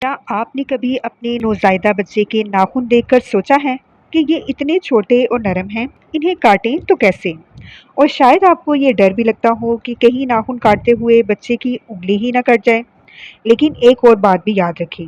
क्या आपने कभी अपने नौज़ायदा बच्चे के नाखून देखकर सोचा है कि ये इतने छोटे और नरम हैं, इन्हें काटें तो कैसे? और शायद आपको ये डर भी लगता हो कि कहीं नाखून काटते हुए बच्चे की उंगली ही ना कट जाए। लेकिन एक और बात भी याद रखें,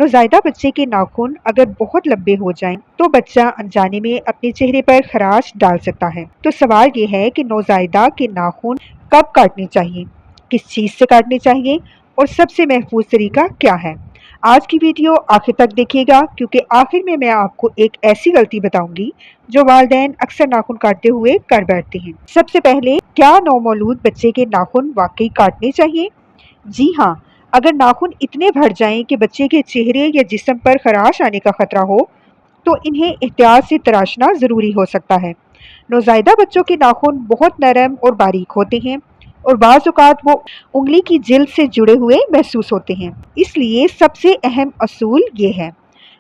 नौज़ायदा बच्चे के नाखून अगर बहुत लंबे हो जाएं, तो बच्चा अनजाने में अपने चेहरे पर खराश डाल सकता है। तो सवाल ये है कि नौज़ायदा के नाखून कब काटने चाहिए, किस चीज़ से काटने चाहिए और सबसे महफूज तरीका क्या है। आज की वीडियो आखिर तक देखिएगा, क्योंकि आखिर में मैं आपको एक ऐसी गलती बताऊंगी जो वालिदैन अक्सर नाखून काटते हुए कर बैठते हैं। सबसे पहले, क्या नौमौलूद बच्चे के नाखून वाकई काटने चाहिए? जी हाँ, अगर नाखून इतने बढ़ जाएं कि बच्चे के चेहरे या जिस्म पर खराश आने का खतरा हो, तो इन्हें एहतियात से तराशना ज़रूरी हो सकता है। नौज़ायदा बच्चों के नाखून बहुत नरम और बारीक होते हैं और बाज़ औक़ात वो उंगली की जिल्द से जुड़े हुए महसूस होते हैं। इसलिए सबसे अहम असूल ये है,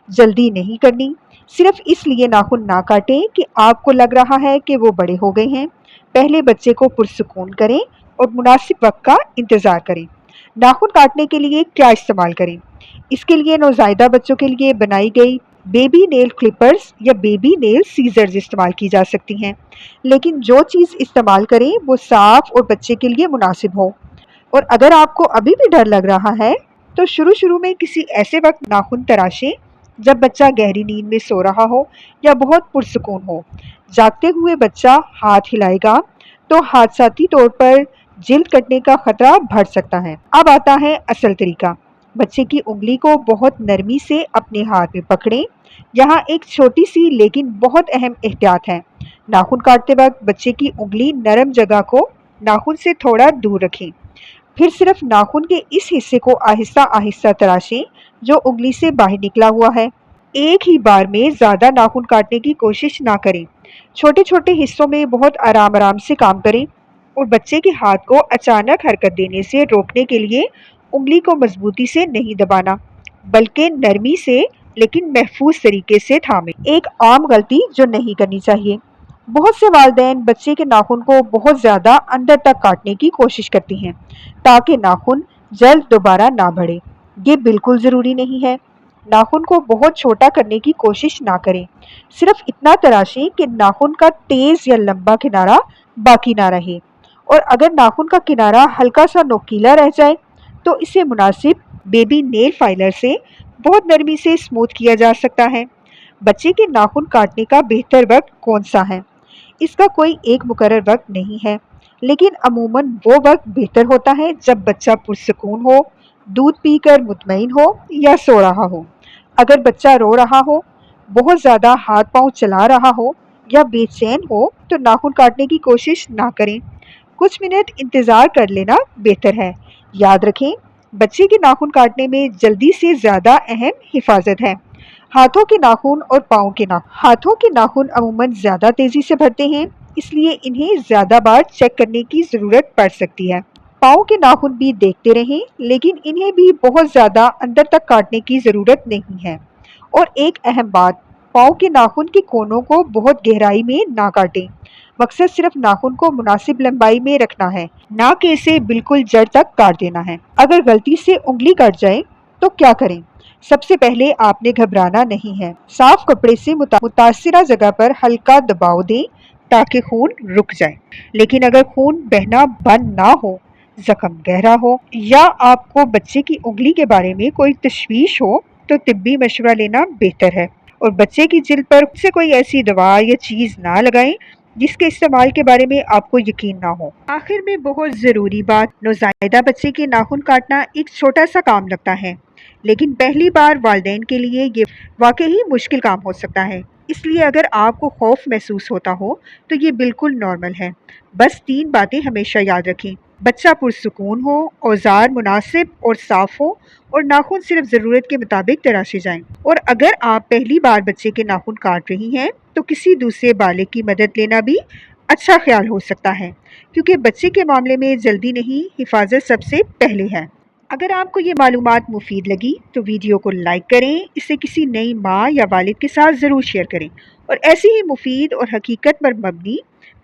जल्दी नहीं करनी। सिर्फ इसलिए नाखून ना काटें कि आपको लग रहा है कि वो बड़े हो गए हैं। पहले बच्चे को पुरसुकून करें और मुनासिब वक्त का इंतज़ार करें। नाखून काटने के लिए क्या इस्तेमाल करें? इसके लिए नौज़ायदा बच्चों के लिए बनाई गई बेबी नेल क्लिपर्स या बेबी नेल सीजर्स इस्तेमाल की जा सकती हैं। लेकिन जो चीज़ इस्तेमाल करें वो साफ़ और बच्चे के लिए मुनासिब हो। और अगर आपको अभी भी डर लग रहा है, तो शुरू में किसी ऐसे वक्त नाखून तराशें जब बच्चा गहरी नींद में सो रहा हो या बहुत पुरसुकून हो। जागते हुए बच्चा हाथ हिलाएगा तो हादसाती तौर पर जिल्द कटने का खतरा बढ़ सकता है। अब आता है असल तरीका। बच्चे की उंगली को बहुत नरमी से अपने हाथ में पकड़ें। यहाँ एक छोटी सी लेकिन बहुत अहम एहतियात है। नाखून काटते वक्त बच्चे की उंगली नरम जगह को नाखून से थोड़ा दूर रखें। फिर सिर्फ नाखून के इस हिस्से को आहिस्ता आहिस्ता तराशें जो उंगली से बाहर निकला हुआ है। एक ही बार में ज़्यादा नाखून काटने की कोशिश ना करें। छोटे छोटे हिस्सों में बहुत आराम आराम से काम करें और बच्चे के हाथ को अचानक हरकत देने से रोकने के लिए उंगली को मजबूती से नहीं दबाना, बल्कि नरमी से लेकिन महफूज तरीके से थामें। एक आम गलती जो नहीं करनी चाहिए, बहुत से वालिदैन बच्चे के नाखून को बहुत ज़्यादा अंदर तक काटने की कोशिश करती हैं ताकि नाखून जल्द दोबारा ना बढ़े। ये बिल्कुल ज़रूरी नहीं है। नाखून को बहुत छोटा करने की कोशिश ना करें। सिर्फ इतना तराशें कि नाखून का तेज़ या लंबा किनारा बाकी ना रहे। और अगर नाखून का किनारा हल्का सा नोकीला रह जाए, तो इसे मुनासिब बेबी नेल फाइलर से बहुत नरमी से स्मूथ किया जा सकता है। बच्चे के नाखून काटने का बेहतर वक्त कौन सा है? इसका कोई एक मुकर्रर वक्त नहीं है, लेकिन अमूमन वो वक्त बेहतर होता है जब बच्चा पुरसुकून हो, दूध पीकर मुतमईन हो या सो रहा हो। अगर बच्चा रो रहा हो, बहुत ज़्यादा हाथ पांव चला रहा हो या बेचैन हो, तो नाखून काटने की कोशिश ना करें। कुछ मिनट इंतज़ार कर लेना बेहतर है। याद रखें, बच्चे के नाखून काटने में जल्दी से ज़्यादा अहम हिफाजत है। हाथों के नाखून अमूमन ज़्यादा तेज़ी से बढ़ते हैं, इसलिए इन्हें ज़्यादा बार चेक करने की ज़रूरत पड़ सकती है। पाँव के नाखून भी देखते रहें, लेकिन इन्हें भी बहुत ज़्यादा अंदर तक काटने की ज़रूरत नहीं है। और एक अहम बात, पाँव के नाखून के कोनों को बहुत गहराई में ना काटें। मकसद सिर्फ नाखून को मुनासिब लंबाई में रखना है, ना कि इसे बिल्कुल जड़ तक काट देना है। अगर गलती से उंगली कट जाए तो क्या करें? सबसे पहले आपने घबराना नहीं है। साफ कपड़े से मुतासिरा जगह पर हल्का दबाव दें ताकि खून रुक जाए। लेकिन अगर खून बहना बंद ना हो, जख्म गहरा हो या आपको बच्चे की उंगली के बारे में कोई तशवीश हो, तो तिब्बी मशवरा लेना बेहतर है। और बच्चे की जिल्द पर से कोई ऐसी दवा या चीज़ ना लगाएं जिसके इस्तेमाल के बारे में आपको यकीन ना हो। आखिर में बहुत ज़रूरी बात, नौज़ायदा बच्चे के नाखून काटना एक छोटा सा काम लगता है, लेकिन पहली बार वालिदैन के लिए ये वाकई ही मुश्किल काम हो सकता है। इसलिए अगर आपको खौफ महसूस होता हो, तो ये बिल्कुल नॉर्मल है। बस 3 बातें हमेशा याद रखें: बच्चा पुरसुकून हो, औजार मुनासिब और साफ़ हो और नाखून सिर्फ ज़रूरत के मुताबिक तराशे जाएं। और अगर आप पहली बार बच्चे के नाखून काट रही हैं, तो किसी दूसरे बालिग की मदद लेना भी अच्छा ख्याल हो सकता है, क्योंकि बच्चे के मामले में जल्दी नहीं, हिफाजत सबसे पहले है। अगर आपको ये मालूमात मुफीद लगी तो वीडियो को लाइक करें, इसे किसी नई माँ या वालिद के साथ ज़रूर शेयर करें और ऐसी ही मुफीद और हकीकत पर मबनी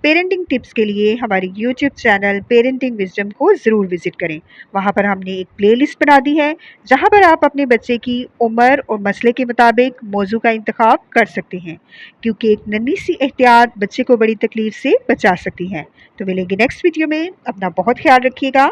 पेरेंटिंग टिप्स के लिए हमारे यूट्यूब चैनल पेरेंटिंग विजडम को ज़रूर विज़िट करें। वहाँ पर हमने एक प्लेलिस्ट बना दी है, जहाँ पर आप अपने बच्चे की उम्र और मसले के मुताबिक मौजू का इंतखाब कर सकते हैं, क्योंकि एक नन्ही सी एहतियात बच्चे को बड़ी तकलीफ से बचा सकती है। तो मिलेंगे नेक्स्ट वीडियो में। अपना बहुत ख्याल रखिएगा।